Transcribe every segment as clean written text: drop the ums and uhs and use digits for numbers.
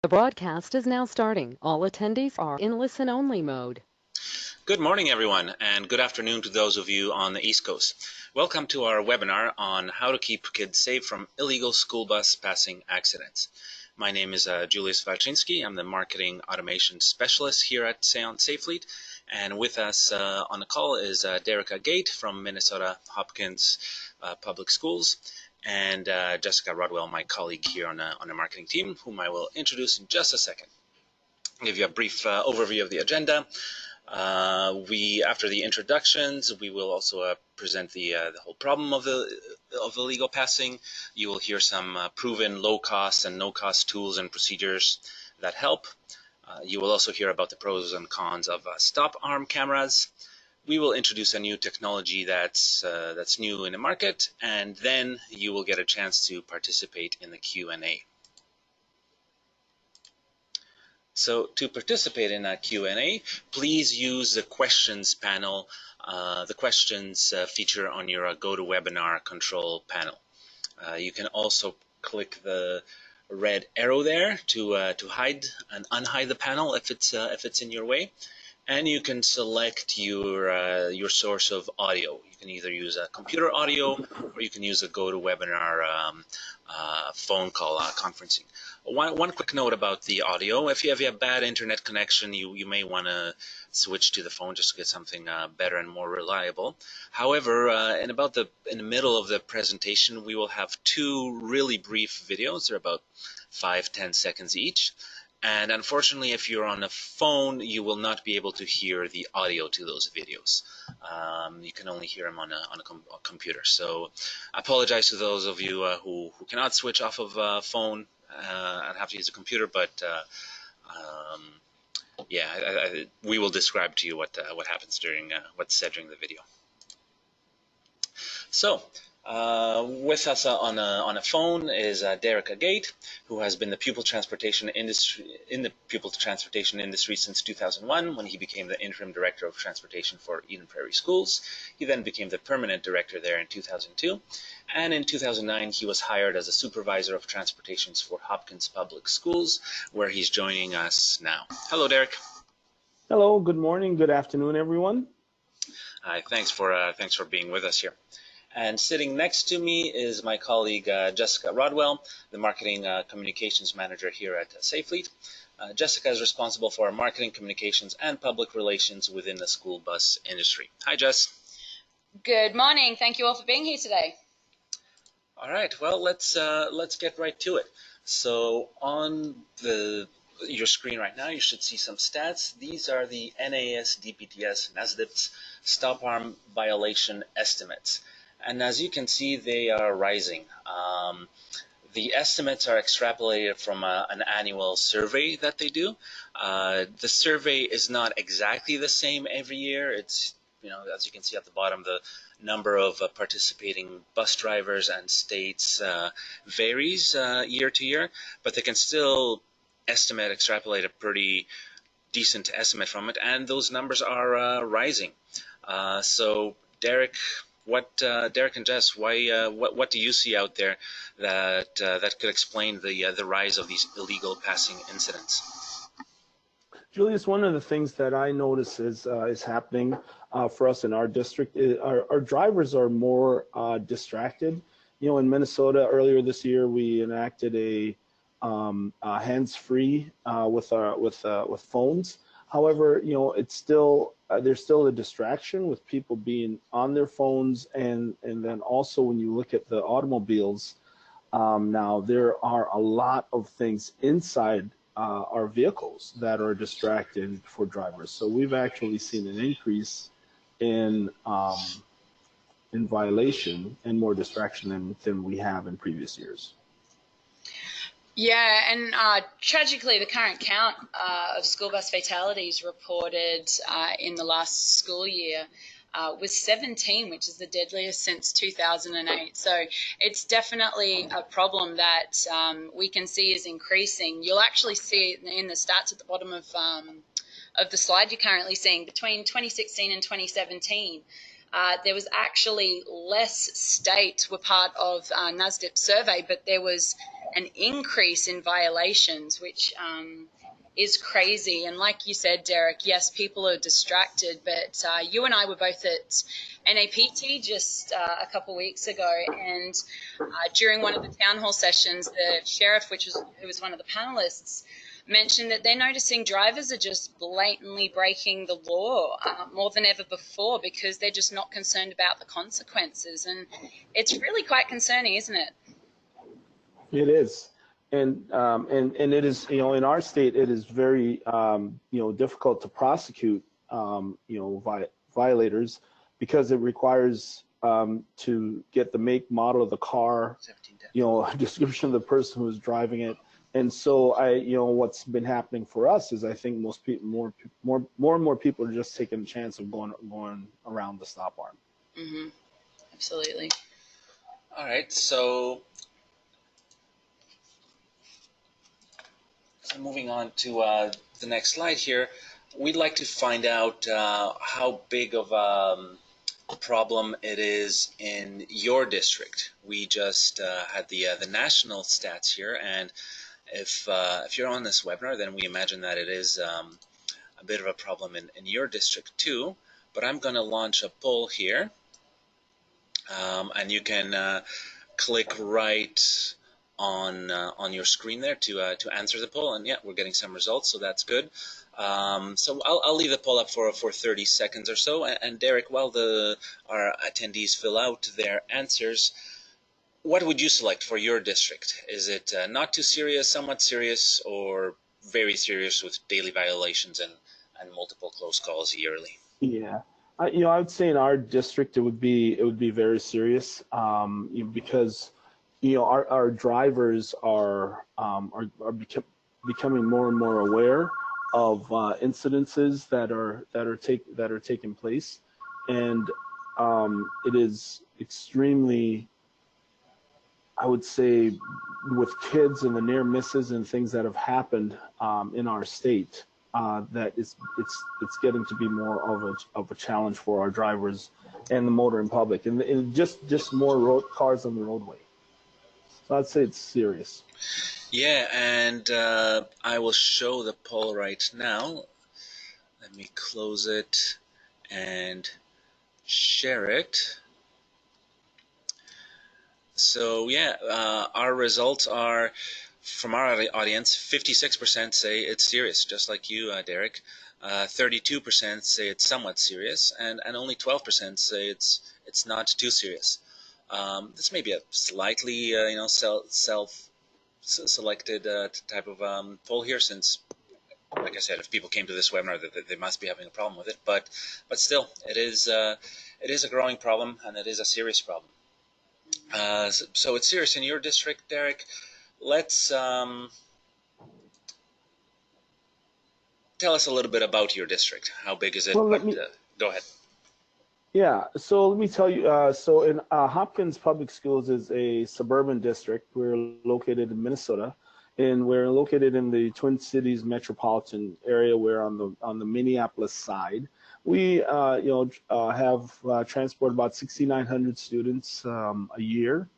The broadcast is now starting. All attendees are in listen-only mode. Good morning, everyone, and good afternoon to those of you on the East Coast. Welcome to our webinar on how to keep kids safe from illegal school bus passing accidents. My name is Julius Walczynski. I'm the Marketing Automation Specialist here at Seance SafeFleet. And with us on the call is Derrick Agate from Minnesota Hopkins Public Schools, and Jessica Rodwell, my colleague here on the marketing team, whom I will introduce in just a second. I'll give you a brief overview of the agenda. After the introductions, we will also present the whole problem of illegal passing. You will hear some proven low-cost and no-cost tools and procedures that help. You will also hear about the pros and cons of stop arm cameras. We will introduce a new technology that's new in the market, and then you will get a chance to participate in the Q&A. So to participate in that Q&A, please use the questions panel, the questions feature on your GoToWebinar control panel. You can also click the red arrow there to hide and unhide the panel if it's in your way, and you can select your source of audio. You can either use a computer audio or you can use a GoToWebinar phone call conferencing. One quick note about the audio: if you have a bad internet connection, you may want to switch to the phone just to get something better and more reliable. However, in the middle of the presentation, we will have two really brief videos. They're about 5-10 seconds each. And unfortunately, if you're on a phone, you will not be able to hear the audio to those videos. You can only hear them on a computer. So I apologize to those of you who cannot switch off of a phone and have to use a computer, but we will describe to you what happens during what's said during the video. So with us on a phone is Derrick Agate, who has been in the pupil transportation industry since 2001, when he became the interim director of transportation for Eden Prairie Schools. He then became the permanent director there in 2002, and in 2009 he was hired as a supervisor of transportation for Hopkins Public Schools, where he's joining us now. Hello, Derrick. Hello. Good morning. Good afternoon, everyone. Hi. Thanks for being with us here. And sitting next to me is my colleague Jessica Rodwell, the Marketing Communications Manager here at SafeFleet. Jessica is responsible for marketing, communications, and public relations within the school bus industry. Hi, Jess. Good morning. Thank you all for being here today. All right. Well, let's get right to it. So on your screen right now, you should see some stats. These are the NAS, DPTS, NASDIP's stop arm violation estimates. And as you can see, they are rising. The estimates are extrapolated from an annual survey that they do. The survey is not exactly the same every year. It's, as you can see at the bottom, the number of participating bus drivers and states varies year to year, but they can still extrapolate a pretty decent estimate from it, and those numbers are rising. So Derrick, Derrick and Jess, what do you see out there that could explain the rise of these illegal passing incidents? Julius, one of the things that I notice is happening for us in our district is our drivers are more distracted. In Minnesota earlier this year, we enacted a hands-free with phones. However, it's still there's still a distraction with people being on their phones, and then also when you look at the automobiles, now there are a lot of things inside our vehicles that are distracted for drivers. So we've actually seen an increase in violation and more distraction than we have in previous years. Yeah, and tragically, the current count of school bus fatalities reported in the last school year was 17, which is the deadliest since 2008. So it's definitely a problem that we can see is increasing. You'll actually see it in the stats at the bottom of the slide you're currently seeing. Between 2016 and 2017, there was actually less states were part of NASDIP's survey, but there was an increase in violations, which is crazy. And like you said, Derrick, yes, people are distracted, but you and I were both at NAPT just a couple weeks ago, and during one of the town hall sessions, the sheriff, who was one of the panelists, mentioned that they're noticing drivers are just blatantly breaking the law more than ever before because they're just not concerned about the consequences. And it's really quite concerning, isn't it? It is. And it is, in our state, it is very, difficult to prosecute, violators because it requires to get the make, model of the car, a description of the person who's driving it. And so what's been happening for us is I think most people, more and more people are just taking a chance of going around the stop arm. Mm-hmm. Absolutely. All right, so moving on to the next slide here, we'd like to find out how big of a problem it is in your district. We just had the national stats here, and if you're on this webinar, then we imagine that it is a bit of a problem in your district too. But I'm going to launch a poll here, and you can click right on your screen there to answer the poll. And yeah, we're getting some results, so that's good. So I'll leave the poll up for 30 seconds or so. And Derrick, while our attendees fill out their answers, what would you select for your district? Is it not too serious, somewhat serious, or very serious with daily violations and multiple close calls yearly? Yeah, I would say in our district it would be very serious, because our drivers are becoming more and more aware of incidences that are taking place, and it is extremely, I would say, with kids and the near misses and things that have happened in our state, that it's getting to be more of a challenge for our drivers and the motoring public, and just more cars on the roadway. So I'd say it's serious. Yeah, and I will show the poll right now. Let me close it and share it. So yeah, our results are, from our audience, 56% say it's serious, just like you, Derrick. 32% say it's somewhat serious, and only 12% say it's not too serious. This may be a slightly, self-selected type of poll here, since, like I said, if people came to this webinar, they must be having a problem with it. But still, it is a growing problem, and it is a serious problem. So it's serious in your district, Derrick. Let's tell us a little bit about your district. How big is it? Well, go ahead. Yeah, so let me tell you, so in Hopkins Public Schools is a suburban district. We're located in Minnesota, and we're located in the Twin Cities metropolitan area. We're on the Minneapolis side. We have transport about 6,900 students a year.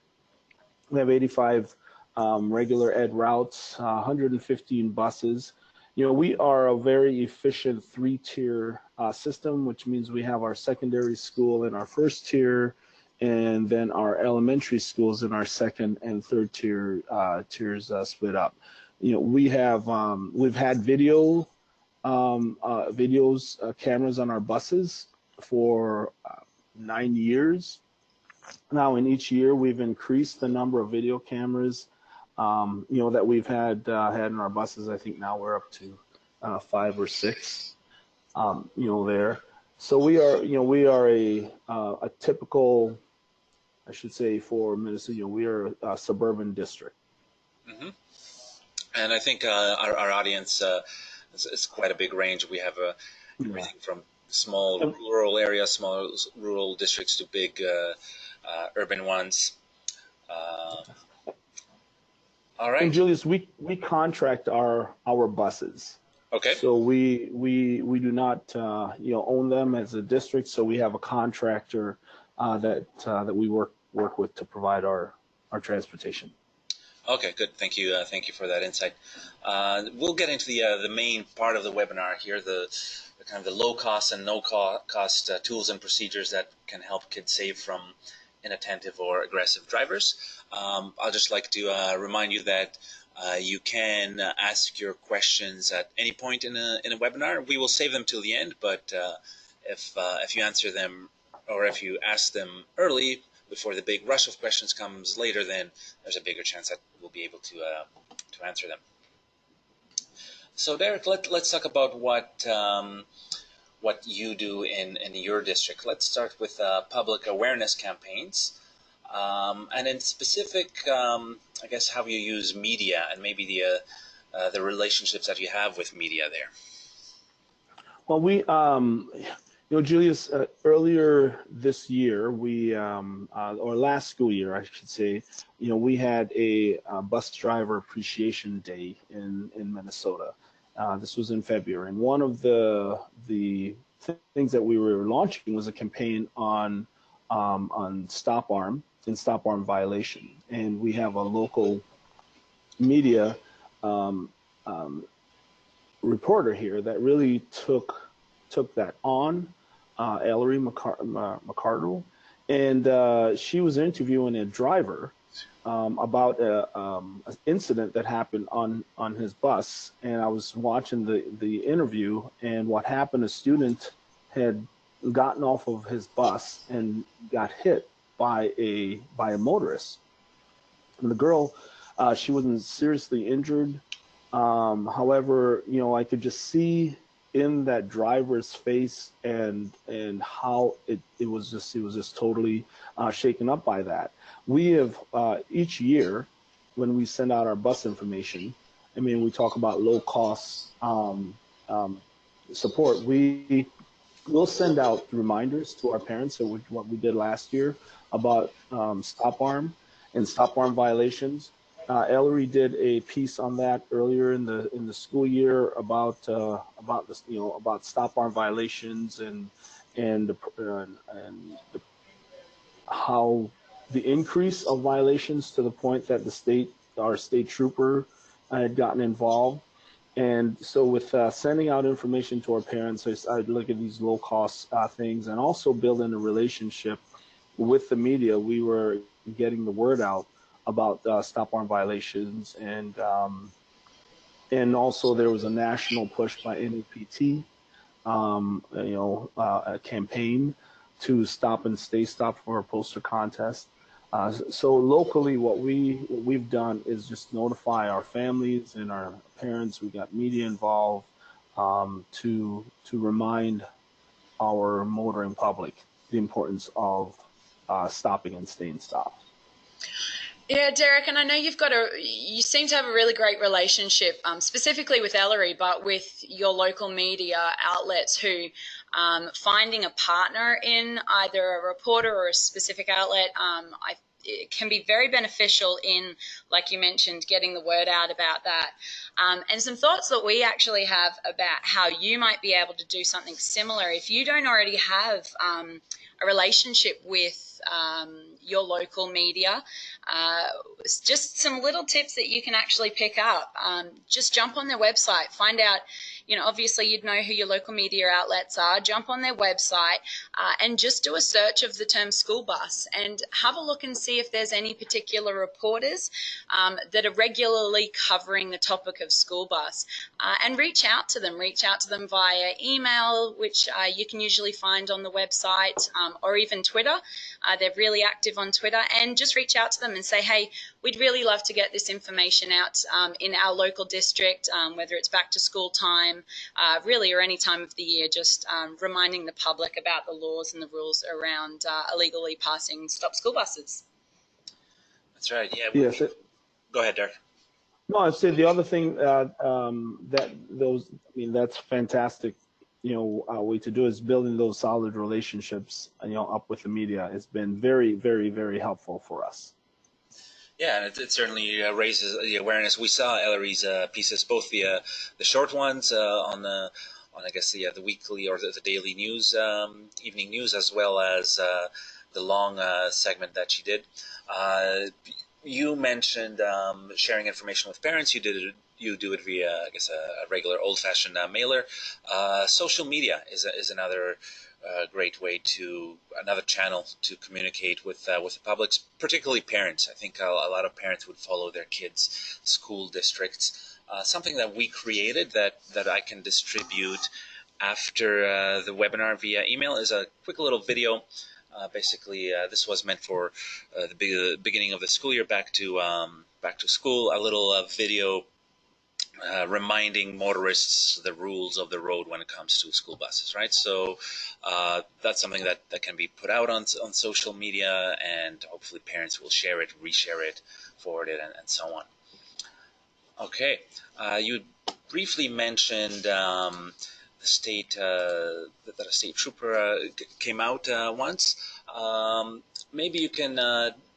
We have 85 regular ed routes, 115 buses. We are a very efficient three-tier system, which means we have our secondary school in our first tier, and then our elementary schools in our second and third tiers split up. We've had cameras on our buses for 9 years. Now, in each year, we've increased the number of video cameras that we've had in our buses. I think now we're up to 5 or 6, there. So we are a typical, I should say, for Minnesota, we are a suburban district. Mm-hmm. And I think our audience is quite a big range. We have everything from small rural areas, small rural districts, to big urban ones. All right. And Julius, we contract our buses. Okay. So we do not own them as a district. So we have a contractor that we work with to provide our transportation. Okay, good. Thank you. Thank you for that insight. We'll get into the main part of the webinar here, the kind of the low cost and no cost tools and procedures that can help kids save from inattentive or aggressive drivers. I'll just like to remind you that you can ask your questions at any point in a webinar. We will save them till the end, but if you answer them or if you ask them early before the big rush of questions comes later, then there's a bigger chance that we'll be able to answer them. So Derrick, let's talk about what you do in your district. Let's start with public awareness campaigns, and in specific, I guess how you use media and maybe the relationships that you have with media there. Well, we, Julius, earlier this year, or last school year, I should say, we had a bus driver appreciation day in Minnesota. This was in February, and one of the things that we were launching was a campaign on stop arm and stop arm violation, and we have a local media reporter here that really took that on, Ellery McCardle, and she was interviewing a driver about an incident that happened on his bus, and I was watching the interview, and what happened, a student had gotten off of his bus and got hit by a motorist. And the girl, she wasn't seriously injured. However, I could just see in that driver's face and how it was just totally shaken up by that. We have each year when we send out our bus information, we talk about low cost support. We'll send out reminders to our parents, so what we did last year about stop arm and stop arm violations. Ellery did a piece on that earlier in the school year about stop arm violations and how the increase of violations to the point that our state trooper had gotten involved. And so with sending out information to our parents, I'd look at these low cost things, and also building a relationship with the media. We were getting the word out about stop arm violations, and also there was a national push by NAPT, a campaign to stop and stay stopped for a poster contest. So locally, what we've done is just notify our families and our parents. We got media involved to remind our motoring public the importance of stopping and staying stopped. Yeah, Derrick, and I know you seem to have a really great relationship, specifically with Ellery, but with your local media outlets who, finding a partner in either a reporter or a specific outlet, it can be very beneficial in, like you mentioned, getting the word out about that. And some thoughts that we actually have about how you might be able to do something similar if you don't already have a relationship with your local media. Just some little tips that you can actually pick up. Just jump on their website, find out, obviously you'd know who your local media outlets are. Jump on their website and just do a search of the term school bus and have a look and see if there's any particular reporters that are regularly covering the topic of school bus, and reach out to them via email, which you can usually find on the website, or even Twitter. They're really active on Twitter, and just reach out to them and say, hey, we'd really love to get this information out in our local district, whether it's back to school time, really, or any time of the year, just reminding the public about the laws and the rules around illegally passing stop school buses. That's right. Yeah. Yes. Go ahead, Derrick. No, I'd say the other thing that's fantastic. Way to do is building those solid relationships, up with the media. It's been very, very, very helpful for us. Yeah, and it certainly raises the awareness. We saw Ellery's pieces, both the short ones on I guess the weekly or the daily news, evening news, as well as the long segment that she did. you mentioned sharing information with parents. You do it via, I guess, a regular old-fashioned mailer. Social media is another great way another channel to communicate with the public, particularly parents. I think a lot of parents would follow their kids' school districts. Something that we created that I can distribute after the webinar via email is a quick little video. Basically, this was meant for the beginning of the school year, back to school. A little video reminding motorists the rules of the road when it comes to school buses, right? So that's something that can be put out on social media, and hopefully parents will share it, reshare it, forward it, and so on. Okay, you briefly mentioned the state that a state trooper came out once. Maybe you can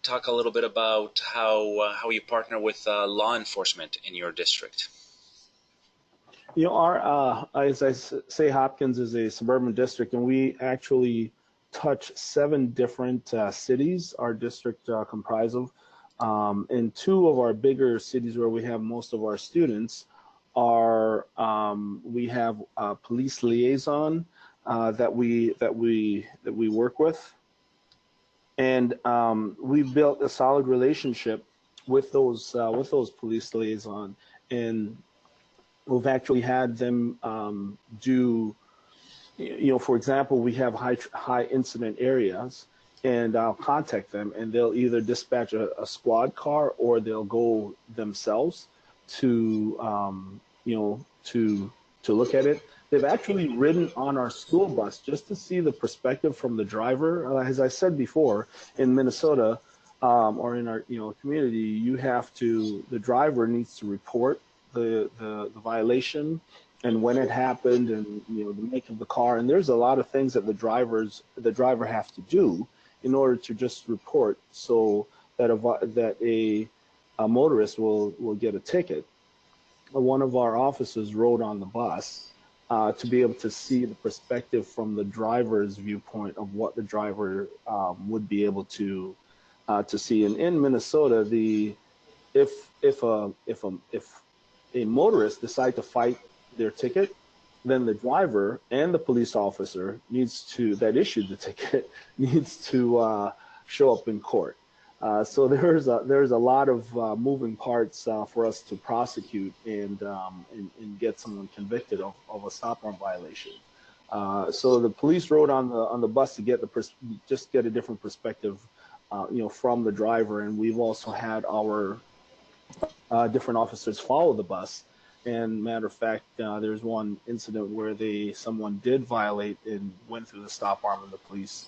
talk a little bit about how you partner with law enforcement in your district. You know, our as I say, Hopkins is a suburban district, and we actually touch 7 different cities. Our district comprised of, and 2 of our bigger cities where we have most of our students are we have a police liaison that we work with, and we've built a solid relationship with those police liaison, and we've actually had them do, you know, for example, we have high incident areas, and I'll contact them, and they'll either dispatch a squad car or they'll go themselves to, you know, to look at it. They've actually ridden on our school bus just to see the perspective from the driver. As I said before, in Minnesota or in our community, the driver needs to report the violation and when it happened, and the make of the car, and there's a lot of things that the driver has to do in order to just report, so that a motorist will get a ticket. One of our officers rode on the bus to be able to see the perspective from the driver's viewpoint of what the driver would be able to see. And in Minnesota, if a motorist decide to fight their ticket, then the driver and the police officer that issued the ticket needs to show up in court. So there's a lot of moving parts for us to prosecute and get someone convicted of a stop arm violation. So the police rode on the bus to get a different perspective, from the driver, and we've also had our different officers follow the bus. And matter of fact, there's one incident where someone did violate and went through the stop arm, and the police,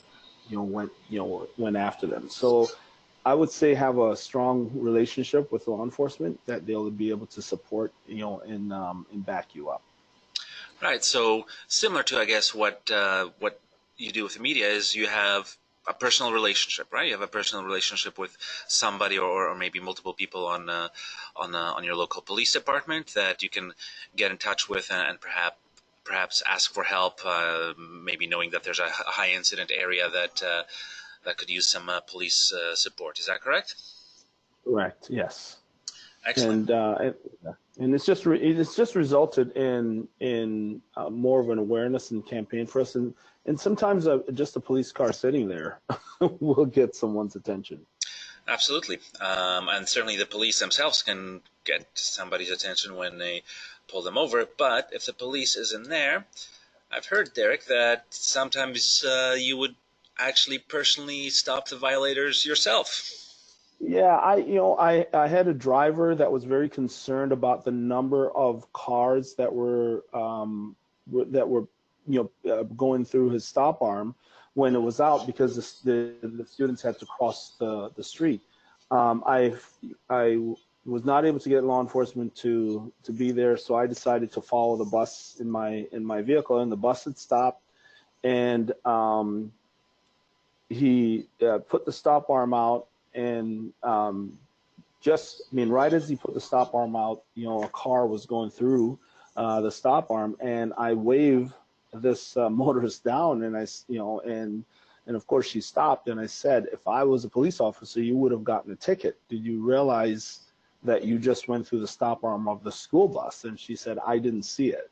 went after them. So I would say have a strong relationship with law enforcement that they'll be able to support, and back you up. Right. So similar to, I guess, what you do with the media is you have a personal relationship, right? You have a personal relationship with somebody, or maybe multiple people on your local police department that you can get in touch with and perhaps ask for help. Maybe knowing that there's a high incident area that could use some police support. Is that correct? Correct. Yes. Excellent. And it's just resulted in more of an awareness and campaign for us, and sometimes just a police car sitting there will get someone's attention. Absolutely, and certainly the police themselves can get somebody's attention when they pull them over. But if the police isn't there, I've heard, Derrick, that sometimes you would actually personally stop the violators yourself. Yeah, I had a driver that was very concerned about the number of cars that were going through his stop arm when it was out, because the students had to cross the street. I was not able to get law enforcement to be there, so I decided to follow the bus in my vehicle, and the bus had stopped, and he put the stop arm out, and right as he put the stop arm out, a car was going through the stop arm, and I waved this motorist down, and And of course she stopped, and I said, if I was a police officer, you would have gotten a ticket. Did you realize that you just went through the stop arm of the school bus? And she said, I didn't see it.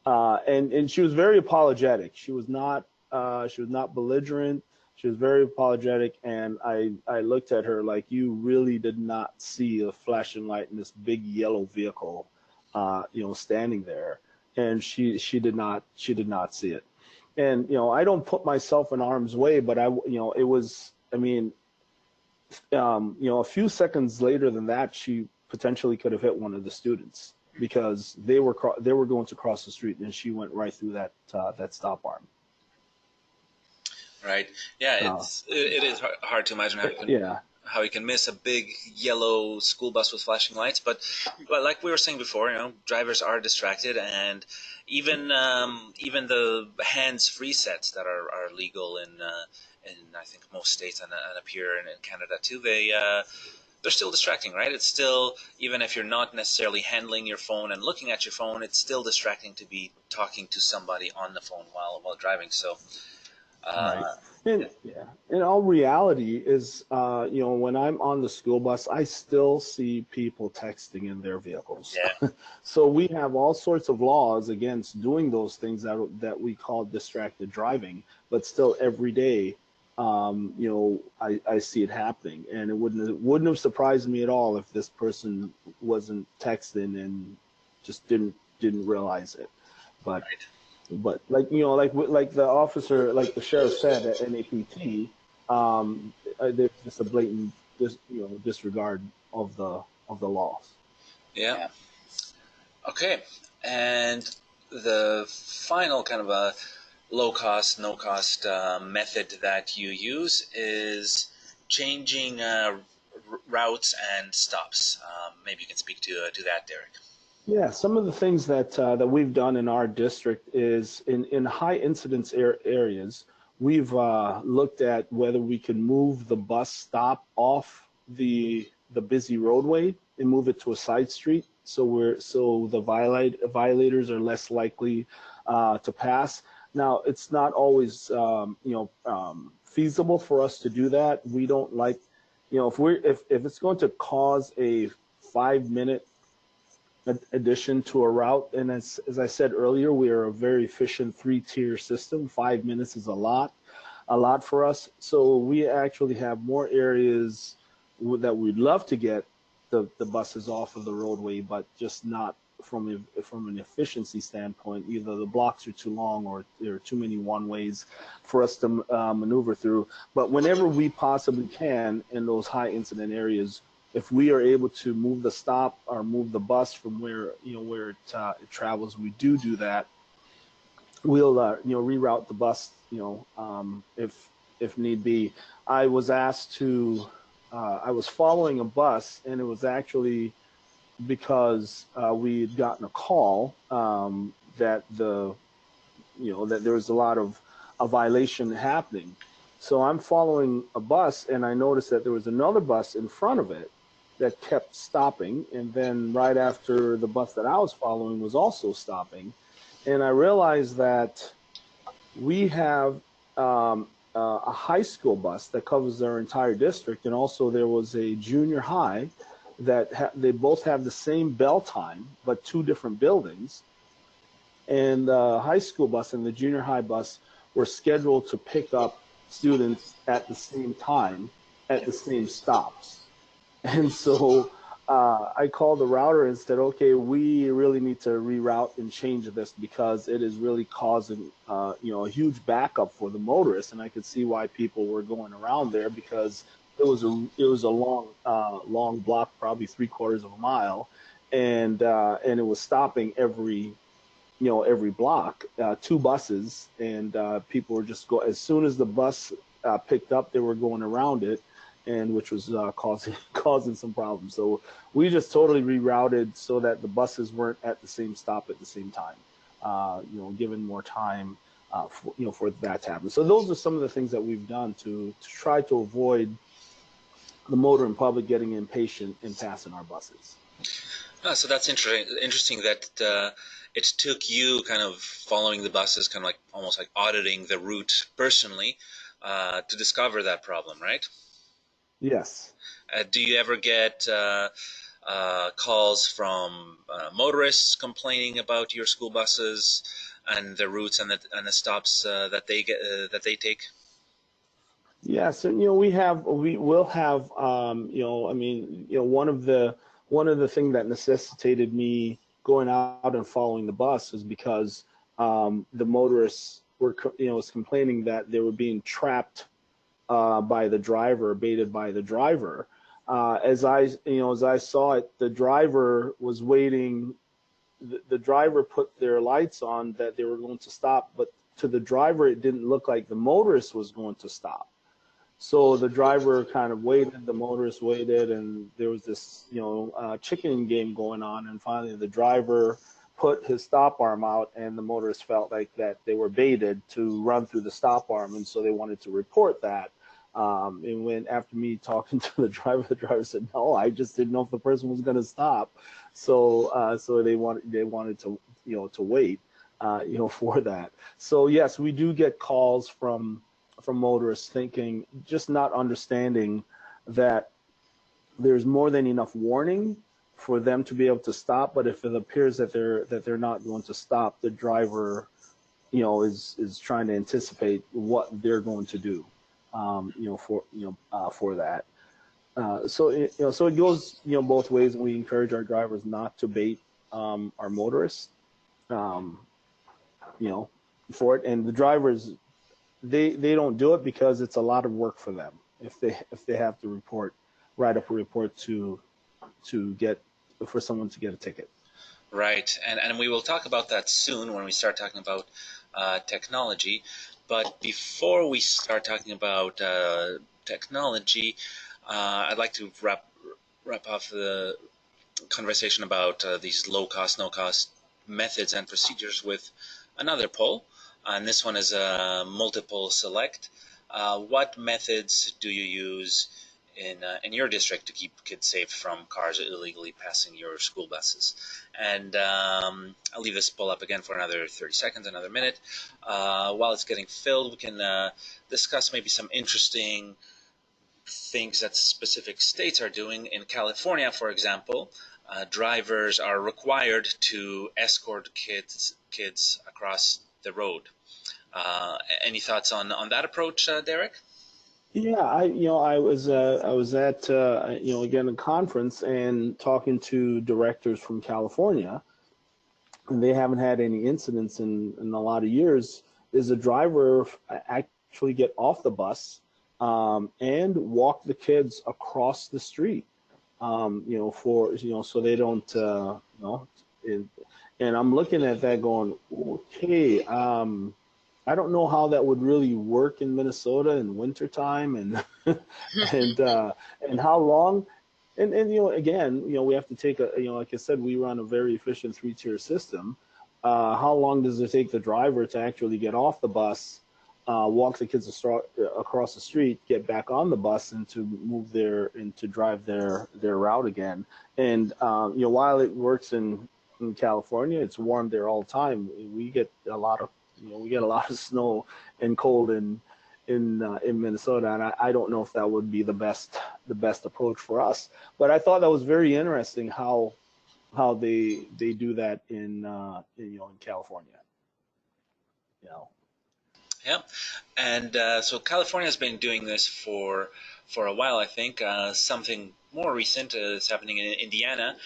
And she was very apologetic. She was not belligerent. She was very apologetic, and I looked at her like, you really did not see a flashing light in this big yellow vehicle, standing there. And she did not see it. And I don't put myself in harm's way, but it was, a few seconds later than that, she potentially could have hit one of the students, because they were going to cross the street, and she went right through that stop arm. Right. Yeah. It is hard to imagine how you can miss a big yellow school bus with flashing lights. But like we were saying before, drivers are distracted, and even the hands-free sets that are legal in I think most states and up here in Canada too, they're still distracting, right? It's still, even if you're not necessarily handling your phone and looking at your phone, it's still distracting to be talking to somebody on the phone while driving. So. Right. And in all reality is, when I'm on the school bus, I still see people texting in their vehicles. Yeah. So we have all sorts of laws against doing those things that we call distracted driving, but still every day, I see it happening, and it wouldn't have surprised me at all if this person wasn't texting and just didn't realize it. But. Right. But like the officer, like the sheriff said at NAPT, there's just a blatant disregard of the laws. Yeah. Okay. And the final kind of a low cost, no cost method that you use is changing routes and stops. Maybe you can speak to that, Derrick. Yeah, some of the things that we've done in our district is in high incidence areas, we've looked at whether we can move the bus stop off the busy roadway and move it to a side street, so the violators are less likely to pass. Now, it's not always feasible for us to do that. We don't like, if it's going to cause a 5-minute addition to a route, and as I said earlier, we are a very efficient 3-tier system. 5 minutes is a lot for us. So we actually have more areas that we'd love to get the buses off of the roadway, but just not from an efficiency standpoint. Either the blocks are too long or there are too many one-ways for us to maneuver through. But whenever we possibly can in those high incident areas, if we are able to move the stop or move the bus from where it travels, we do that. We'll reroute the bus, if need be. I was asked to. I was following a bus, and it was actually because we had gotten a call that that there was a lot of a violation happening. So I'm following a bus, and I noticed that there was another bus in front of it that kept stopping, and then right after the bus that I was following was also stopping. And I realized that we have a high school bus that covers their entire district, and also there was a junior high that they both have the same bell time, but 2 different buildings. And the high school bus and the junior high bus were scheduled to pick up students at the same time at the same stops. And so I called the router and said, okay, we really need to reroute and change this, because it is really causing a huge backup for the motorists. And I could see why people were going around there, because it was a long block, probably 3/4 of a mile, and it was stopping every block, 2 buses, and people were just as soon as the bus picked up, they were going around it, and which was causing some problems. So we just totally rerouted so that the buses weren't at the same stop at the same time, given more time for that to happen. So those are some of the things that we've done to try to avoid the motoring public getting impatient and passing our buses. So that's interesting that it took you kind of following the buses, kind of like almost like auditing the route personally to discover that problem, right? Yes. Do you ever get calls from motorists complaining about your school buses and the routes and the stops that they take? Yes, and we will have I mean, one of the things that necessitated me going out and following the bus is because the motorists were was complaining that they were being trapped by the driver, baited by the driver. As I saw it, the driver was waiting. The driver put their lights on that they were going to stop, but to the driver, it didn't look like the motorist was going to stop. So the driver kind of waited, the motorist waited, and there was this, chicken game going on. And finally, the driver put his stop arm out, and the motorist felt like that they were baited to run through the stop arm, and so they wanted to report that. And when after me talking to the driver said, "No, I just didn't know if the person was going to stop." So they wanted to to wait, for that. So yes, we do get calls from motorists thinking, just not understanding that there's more than enough warning for them to be able to stop. But if it appears that they're not going to stop, the driver, is trying to anticipate what they're going to do, for that. So it goes, both ways, and we encourage our drivers not to bait our motorists, um, for it. And the drivers, they don't do it because it's a lot of work for them if they have to write up a report to get for someone to get a ticket. Right, and we will talk about that soon when we start talking about technology. But before we start talking about technology, I'd like to wrap up the conversation about these low cost, no cost methods and procedures with another poll. And this one is a multiple select. What methods do you use in your district to keep kids safe from cars illegally passing your school buses? And I'll leave this poll up again for another 30 seconds, another minute. While it's getting filled, we can discuss maybe some interesting things that specific states are doing. In California, for example, drivers are required to escort kids across the road. Any thoughts on that approach, Derrick? Yeah, I was at again a conference and talking to directors from California, and they haven't had any incidents in a lot of years. Is a driver actually get off the bus and walk the kids across the street, so they don't, and I'm looking at that going, okay, I don't know how that would really work in Minnesota in wintertime, and and how long, and again, we have to take like I said, we run a very efficient 3-tier system. How long does it take the driver to actually get off the bus, walk the kids across the street, get back on the bus, and to drive their route again? And while it works in California, it's warm there all the time. We get a lot of snow and cold in Minnesota, and I don't know if that would be the best approach for us. But I thought that was very interesting how they do that in California. Yeah, and so California has been doing this for a while. I think something more recent is happening in Indiana,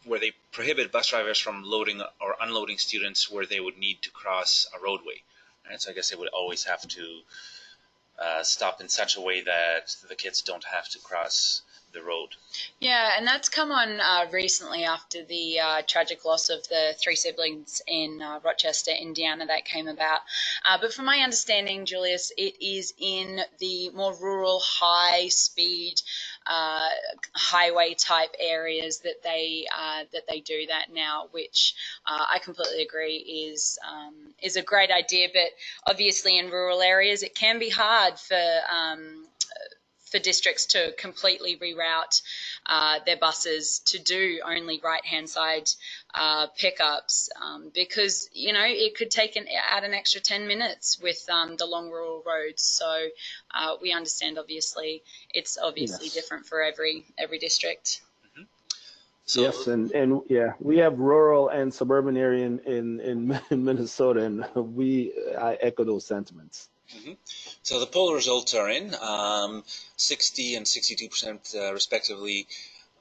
where they prohibit bus drivers from loading or unloading students where they would need to cross a roadway. Right? So I guess they would always have to stop in such a way that the kids don't have to cross the road. Yeah, and that's come on recently after the tragic loss of the 3 siblings in Rochester, Indiana, that came about. But from my understanding, Julius, it is in the more rural, high-speed highway type areas that they do that now, which I completely agree is a great idea. But obviously, in rural areas, it can be hard for for districts to completely reroute their buses to do only right-hand side pickups, because it could take add an extra 10 minutes with the long rural roads. So we understand, obviously, it's obviously Yes. different for every district. So, Yes, and yeah, we have rural and suburban area in Minnesota, and I echo those sentiments. So the poll results are in. 60 and 62% respectively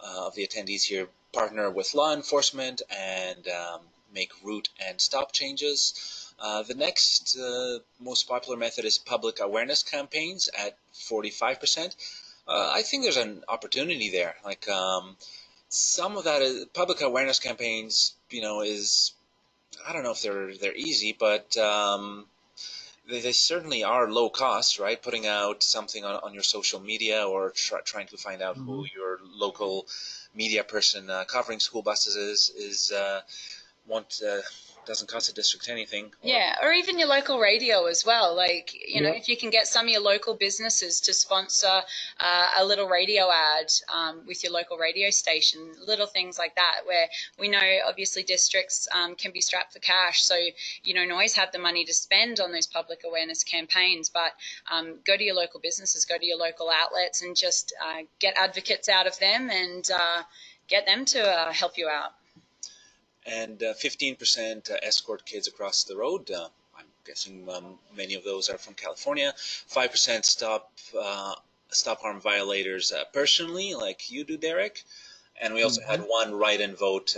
of the attendees here partner with law enforcement and make route and stop changes. The next most popular method is public awareness campaigns at 45%. I think there's an opportunity there. Like some of that is public awareness campaigns, is, I don't know if they're easy, but they certainly are low cost, right? Putting out something on your social media or trying to find out who your local media person covering school buses is doesn't cost the district anything. Yeah, or even your local radio as well. Like, if you can get some of your local businesses to sponsor a little radio ad with your local radio station, little things like that, where we know obviously districts can be strapped for cash, so you don't always have the money to spend on those public awareness campaigns, but go to your local businesses, go to your local outlets, and just get advocates out of them and get them to help you out. And 15% escort kids across the road. I'm guessing many of those are from California. 5% stop harm violators personally, like you do, Derrick. And we also had one write-in vote.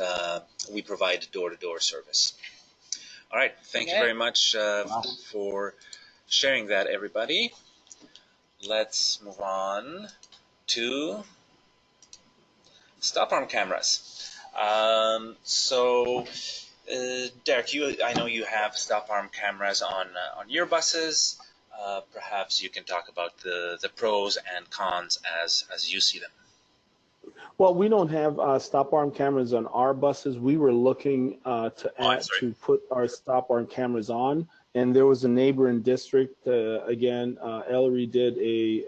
We provide door-to-door service. All right, thank you very much for sharing that, everybody. Let's move on to stop arm cameras. Derrick, I know you have stop arm cameras on your buses. Perhaps you can talk about the pros and cons as you see them. Well, we don't have stop arm cameras on our buses. We were looking to put our stop arm cameras on, and there was a neighboring district. Ellery did a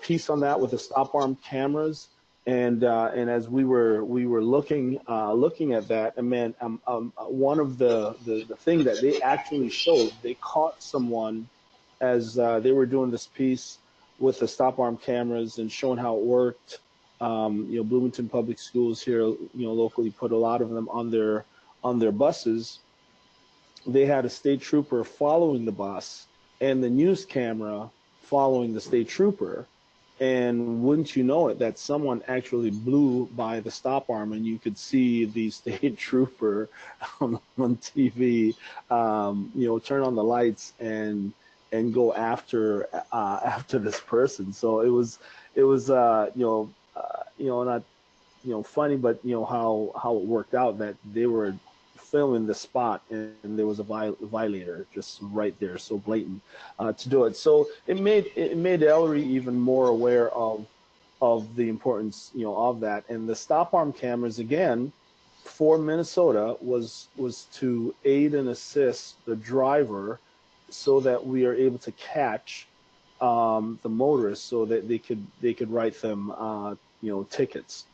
piece on that with the stop arm cameras, and as we were looking at that, and man, one of the thing that they actually showed, they caught someone as they were doing this piece with the stop arm cameras and showing how it worked. Bloomington Public Schools here, locally put a lot of them on their buses. They had a state trooper following the bus and the news camera following the state trooper. And wouldn't you know it, that someone actually blew by the stop arm, and you could see the state trooper on TV, turn on the lights and go after this person. So it was not funny, but how it worked out, that they were filming the spot and there was a violator just right there, so blatant to do it. So it made Ellery even more aware of the importance of that. And the stop arm cameras, again, for Minnesota was to aid and assist the driver so that we are able to catch the motorists so that they could write them tickets.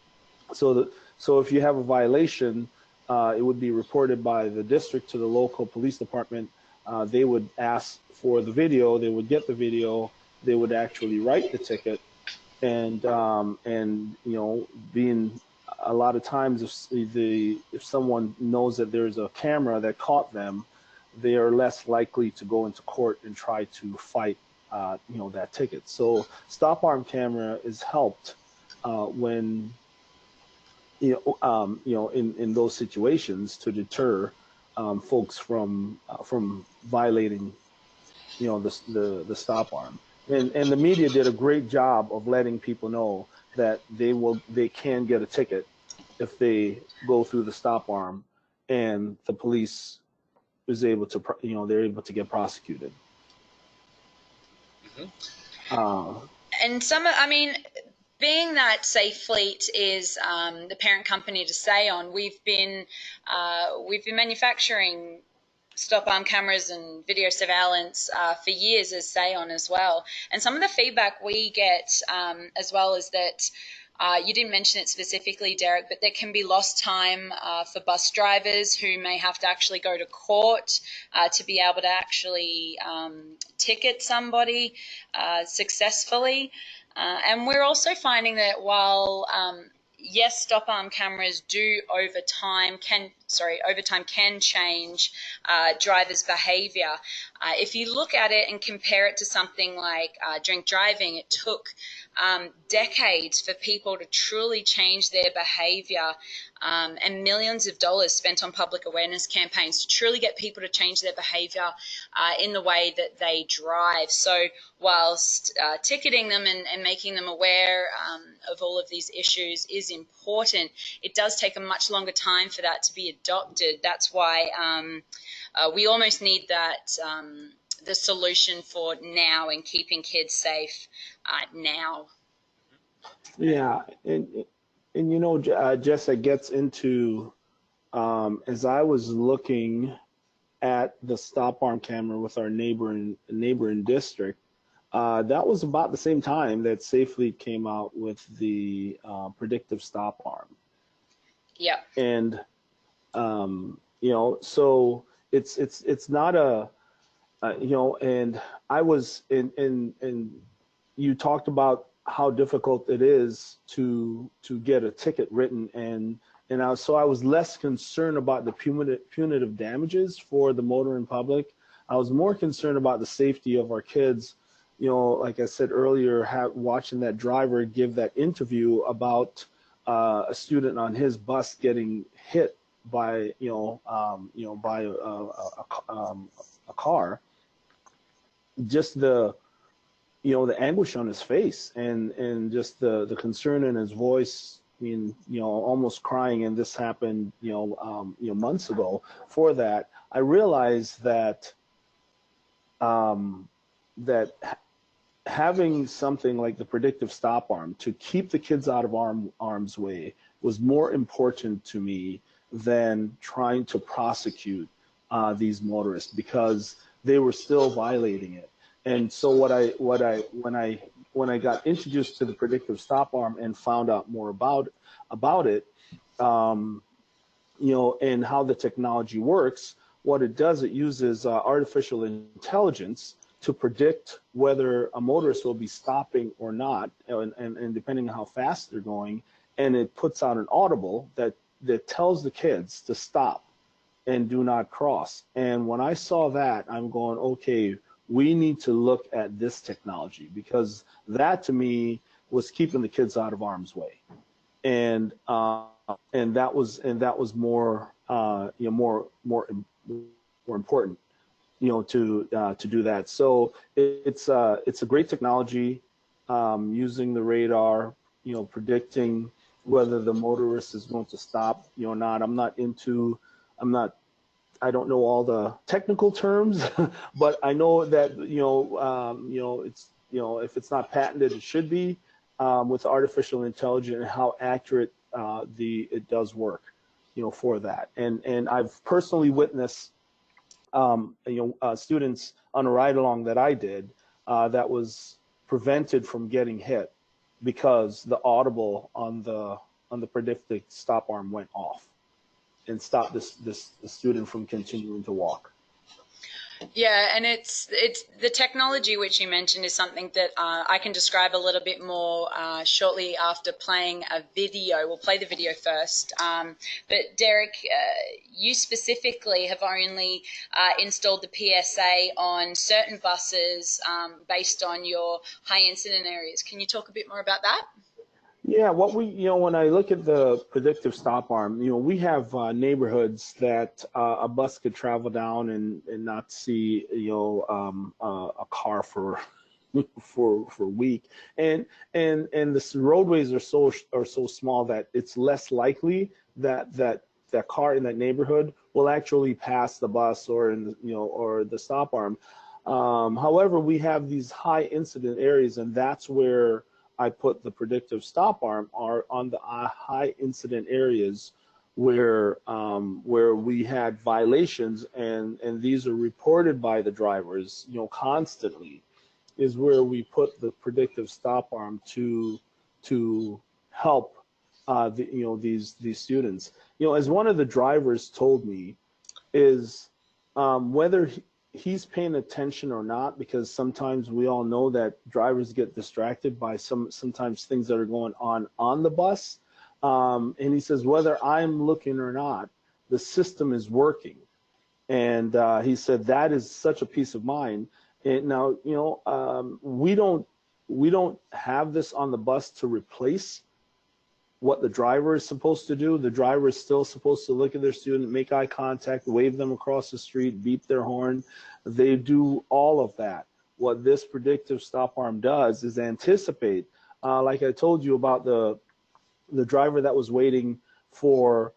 So if you have a violation, it would be reported by the district to the local police department. They would ask for the video. They would get the video. They would actually write the ticket. And being a lot of times, if someone knows that there's a camera that caught them, they are less likely to go into court and try to fight that ticket. So stop arm camera is helped when in those situations to deter folks from violating the stop arm. And the media did a great job of letting people know that they can get a ticket if they go through the stop arm, and the police is able to they're able to get prosecuted. And being that Safe Fleet is the parent company to stay on, we've been manufacturing stop arm cameras and video surveillance for years, as Sayon as well. And some of the feedback we get as well is that you didn't mention it specifically, Derrick, but there can be lost time for bus drivers who may have to actually go to court to be able to actually ticket somebody successfully. And we're also finding that while yes, stop arm cameras do over time can change drivers' behaviour. If you look at it and compare it to something like drink driving, it took decades for people to truly change their behaviour, and millions of dollars spent on public awareness campaigns to truly get people to change their behaviour in the way that they drive. So whilst ticketing them and making them aware of all of these issues is important, it does take a much longer time for that to be adopted. That's why we almost need that the solution for now and keeping kids safe now. Yeah, and you know, Jess, it gets into as I was looking at the stop arm camera with our neighboring district, that was about the same time that Safely came out with the predictive stop arm. Yeah. And you know, so it's not a you know, and I was in you talked about how difficult it is to get a ticket written, and so I was less concerned about the punitive damages for the motoring public. I was more concerned about the safety of our kids. You know, like I said earlier, watching that driver give that interview about a student on his bus getting hit by by a car. Just the anguish on his face and just the concern in his voice. I mean, almost crying. And this happened, months ago. For that, I realized that that having something like the predictive stop arm to keep the kids out of harm's way was more important to me than trying to prosecute these motorists, because they were still violating it. And so when I got introduced to the predictive stop arm and found out more about it, and how the technology works, what it does, it uses artificial intelligence to predict whether a motorist will be stopping or not, and depending on how fast they're going, and it puts out an audible that tells the kids to stop and do not cross. And when I saw that, I'm going, okay, we need to look at this technology, because that to me was keeping the kids out of harm's way, and that was more more important, to do that. So it's a great technology, using the radar, predicting whether the motorist is going to stop, not. I don't know all the technical terms, but I know that it's if it's not patented, it should be, with artificial intelligence, and how accurate it does work, for that. And I've personally witnessed students on a ride along that I did that was prevented from getting hit because the audible on the predictive stop arm went off and stopped the student from continuing to walk. Yeah, and it's the technology which you mentioned is something that I can describe a little bit more shortly after playing a video. We'll play the video first. But Derrick, you specifically have only installed the PSA on certain buses based on your high incident areas. Can you talk a bit more about that? Yeah, what when I look at the predictive stop arm, we have neighborhoods that a bus could travel down and not see, a car for a week, and the roadways are so small that it's less likely that car in that neighborhood will actually pass the bus or or the stop arm. However, we have these high incident areas, and that's where I put the predictive stop arm, are on the high incident areas where we had violations, and these are reported by the drivers, constantly, is where we put the predictive stop arm to help these students. As one of the drivers told me, is whether he's paying attention or not, because sometimes we all know that drivers get distracted by sometimes things that are going on the bus. And he says, whether I'm looking or not, the system is working. And he said that is such a peace of mind. And now, we don't have this on the bus to replace what the driver is supposed to do. The driver is still supposed to look at their student, make eye contact, wave them across the street, beep their horn. They do all of that. What this predictive stop arm does is anticipate, like I told you about the driver that was waiting for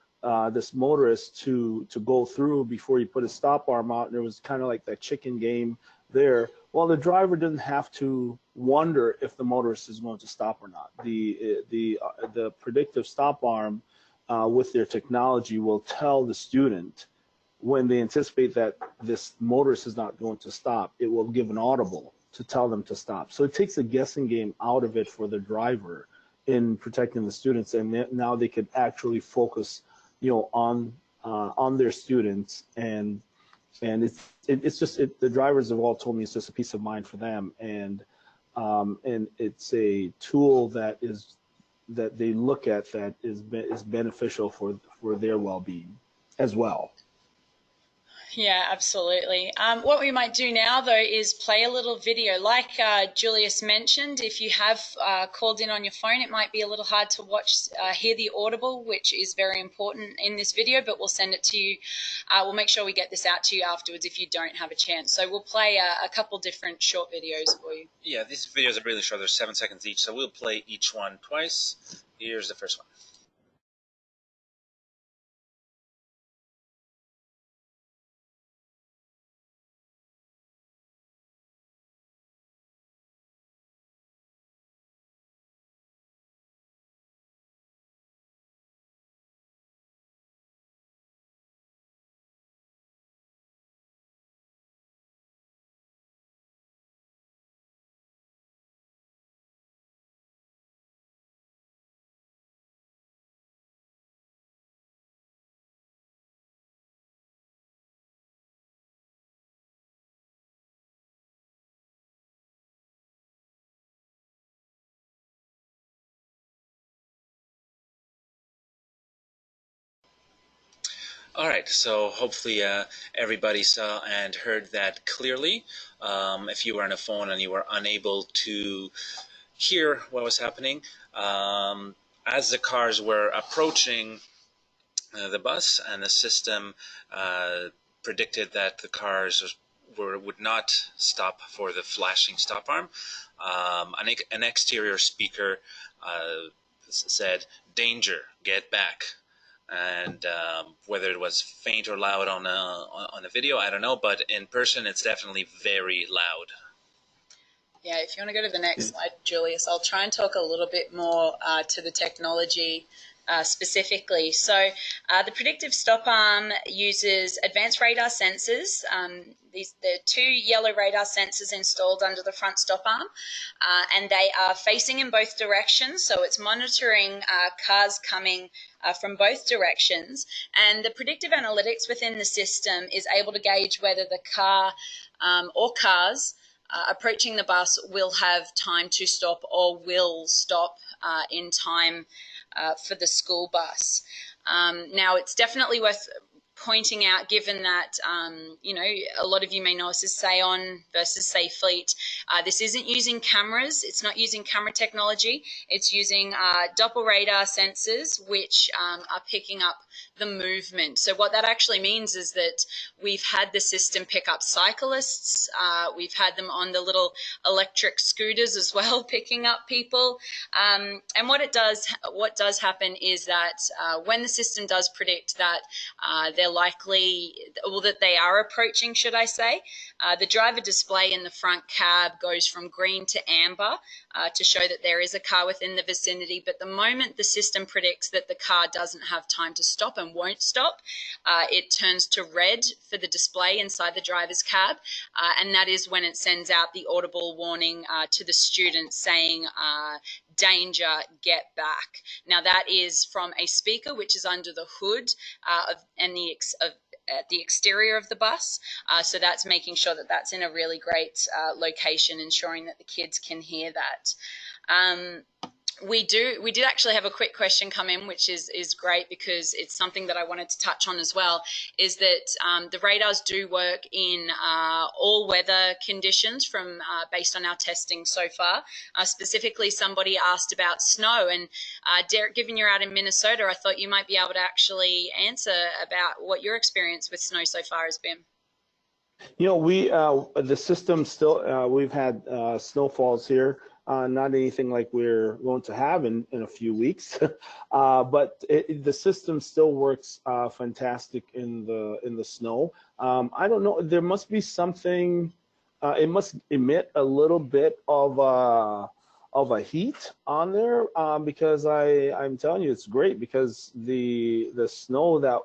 this motorist to go through before he put his stop arm out, and there was kind of like that chicken game there. Well, the driver didn't have to wonder if the motorist is going to stop or not. The predictive stop arm with their technology will tell the student when they anticipate that this motorist is not going to stop. It will give an audible to tell them to stop. So it takes a guessing game out of it for the driver in protecting the students, and now they could actually focus, on their students, and it's just the drivers have all told me it's just a peace of mind for them, and it's a tool that they look at that is beneficial for their well-being as well. Yeah, absolutely. What we might do now, though, is play a little video. Like Julius mentioned, if you have called in on your phone, it might be a little hard to hear the audible, which is very important in this video, but we'll send it to you. We'll make sure we get this out to you afterwards if you don't have a chance. So we'll play a couple different short videos for you. Yeah, these videos are really short. They're 7 seconds each, so we'll play each one twice. Here's the first one. All right, so hopefully everybody saw and heard that clearly. If you were on a phone and you were unable to hear what was happening, as the cars were approaching the bus, and the system predicted that the cars would not stop for the flashing stop arm, an exterior speaker said, "Danger, get back." And whether it was faint or loud on a video, I don't know, but in person it's definitely very loud. Yeah, if you want to go to the next slide, Julius, I'll try and talk a little bit more to the technology specifically. So the predictive stop arm uses advanced radar sensors. There are 2 yellow radar sensors installed under the front stop arm, and they are facing in both directions, so it's monitoring cars coming from both directions, and the predictive analytics within the system is able to gauge whether the car or cars approaching the bus will have time to stop or will stop in time for the school bus. Now, it's definitely worth pointing out, given that, a lot of you may know us as Say On versus Say Fleet. This isn't using cameras. It's not using camera technology. It's using Doppler radar sensors, which are picking up the movement. So what that actually means is that we've had the system pick up cyclists. We've had them on the little electric scooters as well, picking up people. And what does happen is that when the system does predict that they're likely, or that they are approaching, should I say, the driver display in the front cab goes from green to amber to show that there is a car within the vicinity. But the moment the system predicts that the car doesn't have time to stop, stop and won't stop, it turns to red for the display inside the driver's cab, and that is when it sends out the audible warning to the student saying, danger, get back. Now that is from a speaker which is under the hood at the exterior of the bus. So that's making sure that that's in a really great location, ensuring that the kids can hear that. We did actually have a quick question come in, which is great because it's something that I wanted to touch on as well, is that the radars do work in all weather conditions based on our testing so far. Specifically, somebody asked about snow, and Derrick, given you're out in Minnesota, I thought you might be able to actually answer about what your experience with snow so far has been. You know, the system still, we've had snowfalls here. Not anything like we're going to have in a few weeks, but the system still works fantastic in the snow. I don't know. There must be something. It must emit a little bit of a heat on there because I'm telling you, it's great because the snow that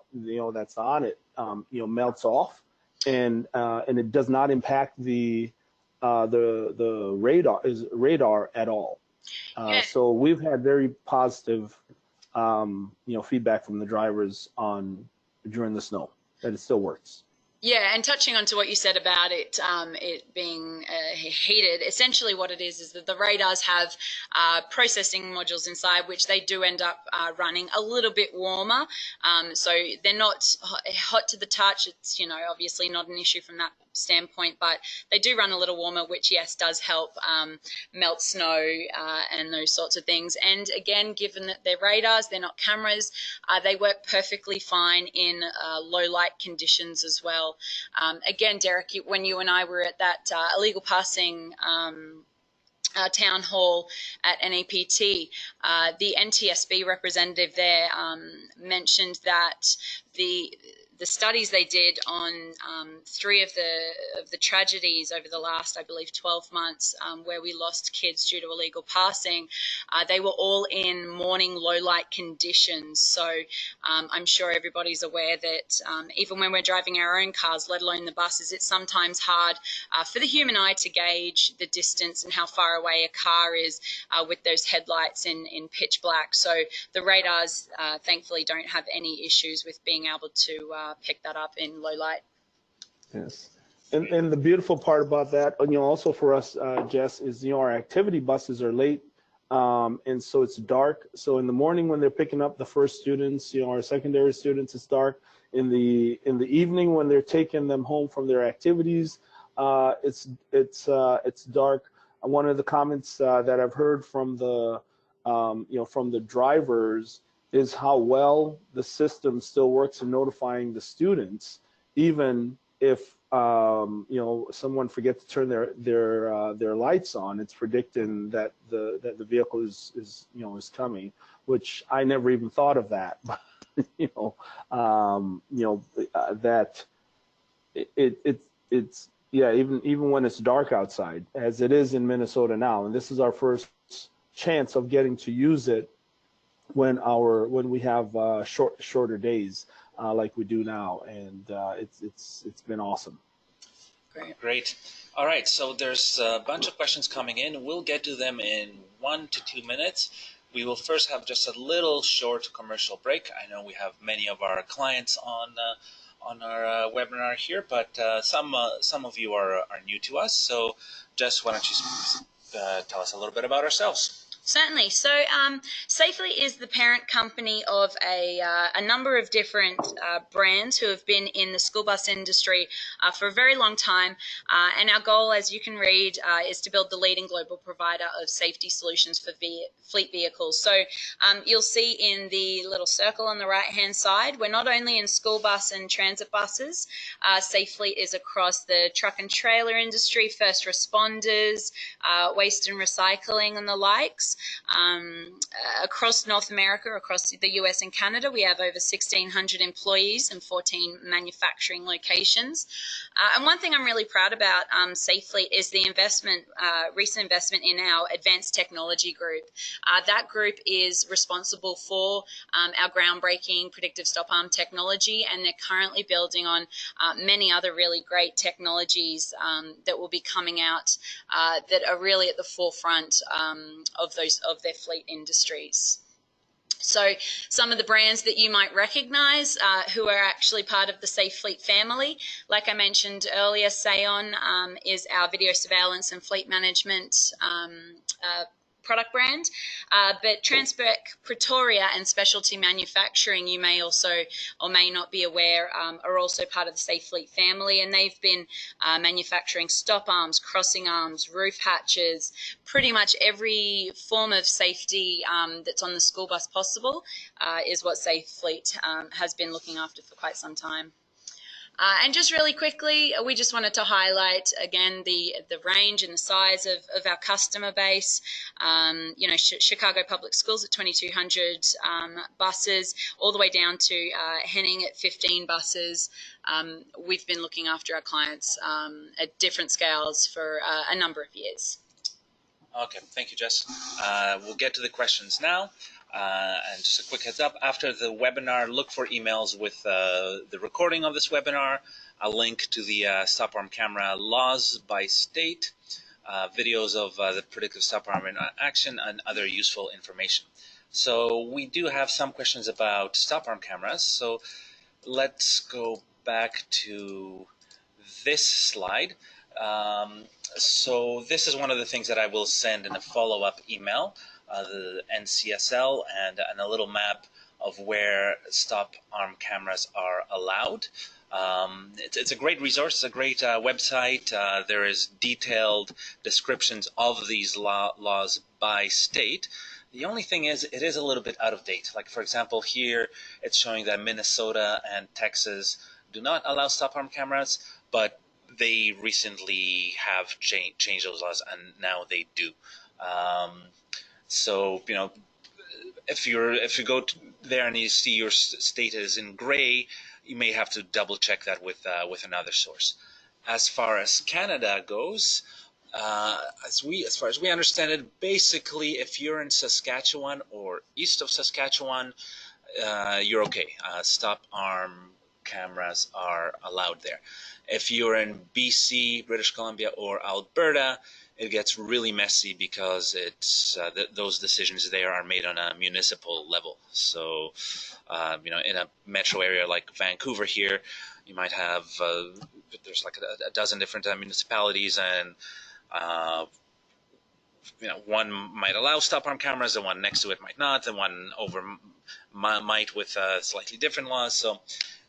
that's on it melts off, and it does not impact the radar at all. So we've had very positive feedback from the drivers during the snow that it still works. Yeah, and touching on to what you said about it being heated, essentially what it is that the radars have processing modules inside, which they do end up running a little bit warmer. So they're not hot to the touch. It's obviously not an issue from that standpoint, but they do run a little warmer, which yes does help melt snow and those sorts of things. And again, given that they're radars, they're not cameras, they work perfectly fine in low light conditions as well. Again, Derrick, when you and I were at that illegal passing town hall at NAPT, the NTSB representative there mentioned that the studies they did on 3 of the tragedies over the last, I believe, 12 months where we lost kids due to illegal passing, they were all in morning low light conditions. So I'm sure everybody's aware that even when we're driving our own cars, let alone the buses, it's sometimes hard for the human eye to gauge the distance and how far away a car is with those headlights in pitch black. So the radars thankfully don't have any issues with being able to pick that up in low light. Yes, and the beautiful part about that, also for us, Jess, is our activity buses are late, and so it's dark. So in the morning when they're picking up the first students, our secondary students, it's dark. In the evening when they're taking them home from their activities, it's dark. One of the comments that I've heard from the from the drivers is how well the system still works in notifying the students, even if someone forgets to turn their lights on. It's predicting that the vehicle is coming, which I never even thought of that. That it's even when it's dark outside, as it is in Minnesota now, and this is our first chance of getting to use it when we have shorter days like we do now, and it's been awesome. Great. All right, so there's a bunch of questions coming in. We'll get to them in 1 to 2 minutes. We will first have just a little short commercial break. I know we have many of our clients on our webinar here, but some of you are new to us. So Jess, why don't you tell us a little bit about ourselves? Certainly. So Safely is the parent company of a number of different brands who have been in the school bus industry for a very long time. And our goal, as you can read, is to build the leading global provider of safety solutions for fleet vehicles. So you'll see in the little circle on the right-hand side, we're not only in school bus and transit buses. Safely is across the truck and trailer industry, first responders, waste and recycling and the likes. across North America, across the US and Canada. We have over 1,600 employees and 14 manufacturing locations. And one thing I'm really proud about SafeFleet is the recent investment in our advanced technology group. That group is responsible for our groundbreaking predictive stop arm technology, and they're currently building on many other really great technologies that will be coming out that are really at the forefront of their fleet industries. So some of the brands that you might recognize who are actually part of the SafeFleet family, like I mentioned earlier, Seon is our video surveillance and fleet management product brand, but Transpec, Pretoria, and Specialty Manufacturing, you may also or may not be aware, are also part of the SafeFleet family, and they've been manufacturing stop arms, crossing arms, roof hatches, pretty much every form of safety that's on the school bus possible is what SafeFleet has been looking after for quite some time. And just really quickly, we just wanted to highlight again the range and the size of our customer base. You know, Chicago Public Schools at 2,200 buses, all the way down to Henning at 15 buses. We've been looking after our clients at different scales for a number of years. Okay, thank you, Jess. We'll get to the questions now. And just a quick heads up, after the webinar, look for emails with the recording of this webinar, a link to the stop arm camera laws by state, videos of the predictive stop arm in action, and other useful information. So we do have some questions about stop arm cameras. So let's go back to this slide. So this is one of the things that I will send in a follow-up email. The NCSL and a little map of where stop arm cameras are allowed. It's a great resource, it's a great website. There is detailed descriptions of these laws by state. The only thing is, it is a little bit out of date. Like, for example, here it's showing that Minnesota and Texas do not allow stop arm cameras, but they recently have changed those laws, and now they do. So, you know, if you go there and you see your state is in gray, you may have to double check that with another source. As far as Canada goes, as far as we understand it, basically, if you're in Saskatchewan or east of Saskatchewan, you're okay. Stop arm cameras are allowed there. If you're in BC, British Columbia, or Alberta, it gets really messy because it's those decisions there are made on a municipal level. So, you know, in a metro area like Vancouver here, you might have there's like a dozen different municipalities, and you know, one might allow stop arm cameras, the one next to it might not, the one over might with slightly different laws. So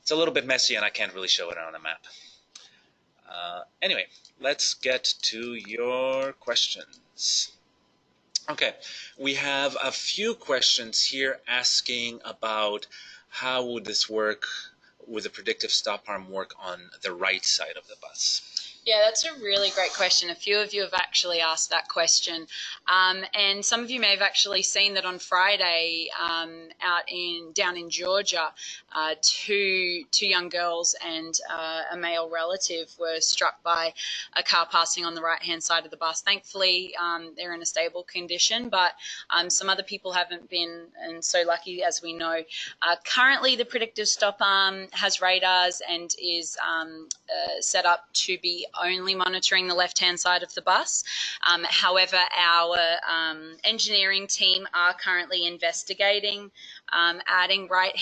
it's a little bit messy, and I can't really show it on a map. Anyway, let's get to your questions. Okay, we have a few questions here asking about how would this work with the predictive stop arm work on the right side of the bus. Yeah, that's a really great question. A few of you have actually asked that question. And some of you may have actually seen that on Friday down in Georgia, two young girls and a male relative were struck by a car passing on the right-hand side of the bus. Thankfully, they're in a stable condition, but some other people haven't been and so lucky, as we know. Currently, the predictive stop arm has radars and is set up to be only monitoring the left-hand side of the bus. However, our engineering team are currently investigating adding right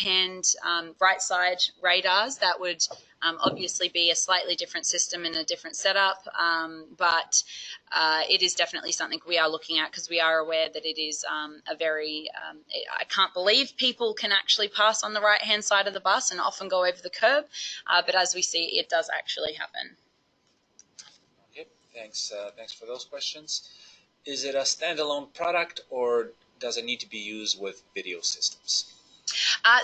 side radars. That would obviously be a slightly different system and a different setup, but it is definitely something we are looking at because we are aware that it is a very, I can't believe people can actually pass on the right-hand side of the bus and often go over the curb, but as we see, it does actually happen. Okay, thanks for those questions. Is it a standalone product, or does it need to be used with video systems?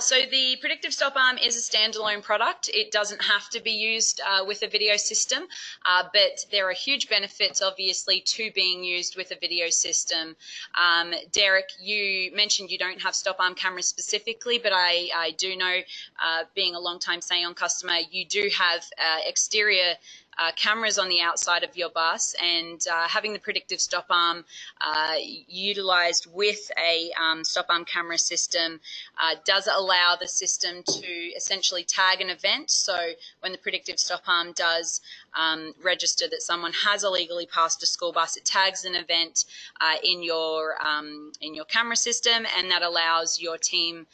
So the predictive stop arm is a standalone product. It doesn't have to be used with a video system, but there are huge benefits, obviously, to being used with a video system. Derrick, you mentioned you don't have stop arm cameras specifically, but I do know, being a long-time Seon customer, you do have exterior cameras on the outside of your bus, and having the predictive stop arm utilized with a stop arm camera system does allow the system to essentially tag an event. So when the predictive stop arm does register that someone has illegally passed a school bus, it tags an event in your camera system, and that allows your team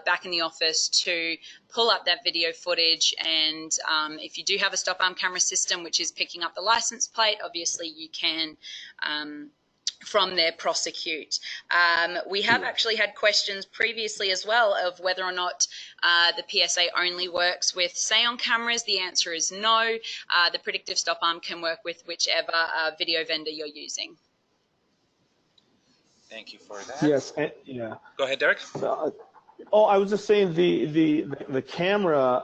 back in the office to pull up that video footage, and if you do have a stop arm camera system which is picking up the license plate, obviously you can from there prosecute. We have actually had questions previously as well of whether or not the PSA only works with Seon cameras. The answer is no. The predictive stop arm can work with whichever video vendor you're using. Thank you for that. Yes, yeah. Go ahead, Derrick. Oh, I was just saying the camera,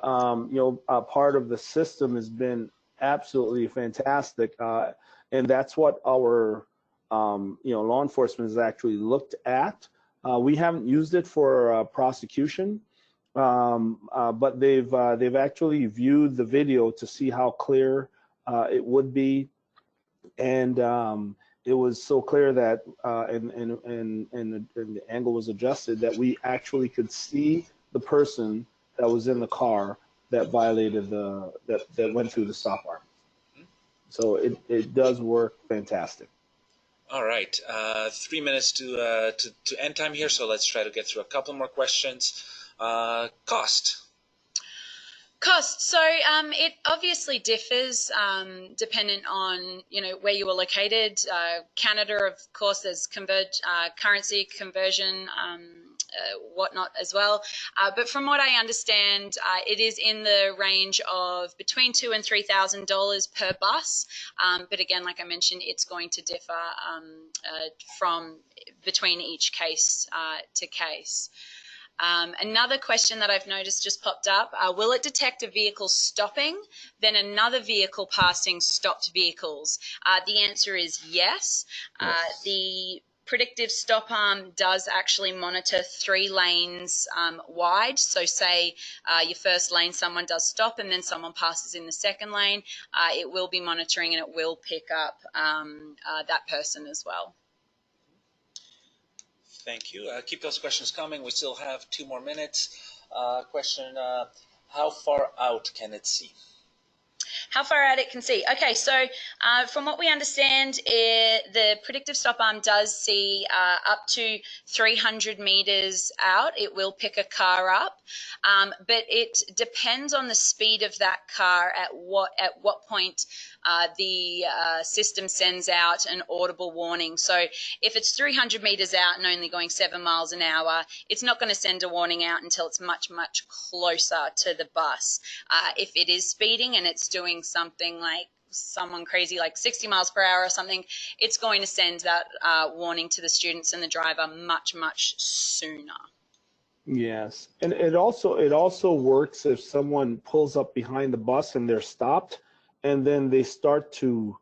part of the system has been absolutely fantastic, and that's what our law enforcement has actually looked at. We haven't used it for prosecution, but they've actually viewed the video to see how clear it would be, and it was so clear that and the angle was adjusted that we actually could see the person that was in the car that violated that went through the stop arm. So it does work fantastic. All right, 3 minutes to end time here, so let's try to get through a couple more questions. Cost. Cost. So it obviously differs dependent on where you are located. Canada, of course, there's currency conversion, whatnot as well. But from what I understand, it is in the range of between $2,000 and $3,000 per bus. But again, like I mentioned, it's going to differ from between each case to case. Another question that I've noticed just popped up, will it detect a vehicle stopping, then another vehicle passing stopped vehicles? The answer is yes. The predictive stop arm does actually monitor 3 lanes wide. So say your first lane, someone does stop and then someone passes in the second lane, it will be monitoring and it will pick up that person as well. Thank you. Keep those questions coming. We still have 2 more minutes. Question, how far out can it see? How far out it can see. Okay, so from what we understand, the predictive stop arm does see up to 300 meters out. It will pick a car up, but it depends on the speed of that car at what point the system sends out an audible warning. So if it's 300 meters out and only going 7 miles an hour, it's not going to send a warning out until it's much, much closer to the bus. If it is speeding and it's doing something like someone crazy like 60 miles per hour or something, it's going to send that warning to the students and the driver much, much sooner. Yes, and it also works if someone pulls up behind the bus and they're stopped, and then they start to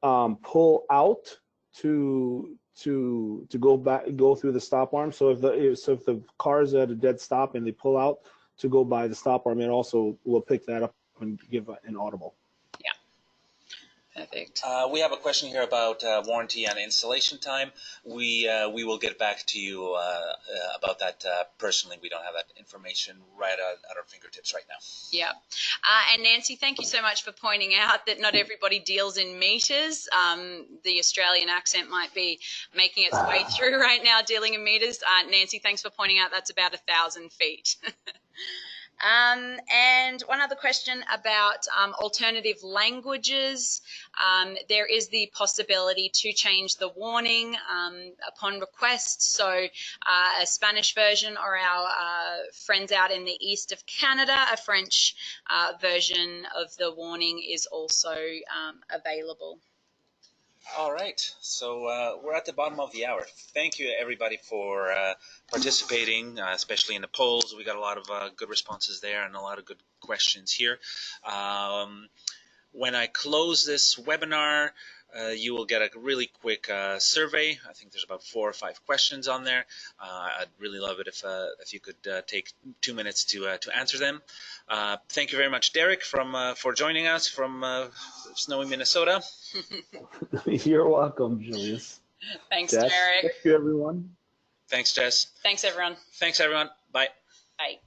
pull out to go through the stop arm. So if the car is at a dead stop and they pull out to go by the stop arm, it also will pick that up and give an audible. Yeah, perfect. We have a question here about warranty and installation time. We will get back to you about that personally. We don't have that information right at our fingertips right now. Yeah. And Nancy, thank you so much for pointing out that not everybody deals in meters. The Australian accent might be making its way through right now, dealing in meters. Nancy, thanks for pointing out that's about 1,000 feet. And one other question about alternative languages. There is the possibility to change the warning upon request. So a Spanish version, or our friends out in the east of Canada, a French version of the warning is also available. All right, so we're at the bottom of the hour. Thank you, everybody, for participating, especially in the polls. We got a lot of good responses there and a lot of good questions here. When I close this webinar, you will get a really quick survey. I think there's about 4 or 5 questions on there. I'd really love it if you could take 2 minutes to answer them. Thank you very much, Derrick, for joining us from snowy Minnesota. You're welcome, Julius. Thanks, Jess, Derrick. thank you, everyone. Thanks, Jess. Thanks, everyone. Thanks, everyone. Bye. Bye.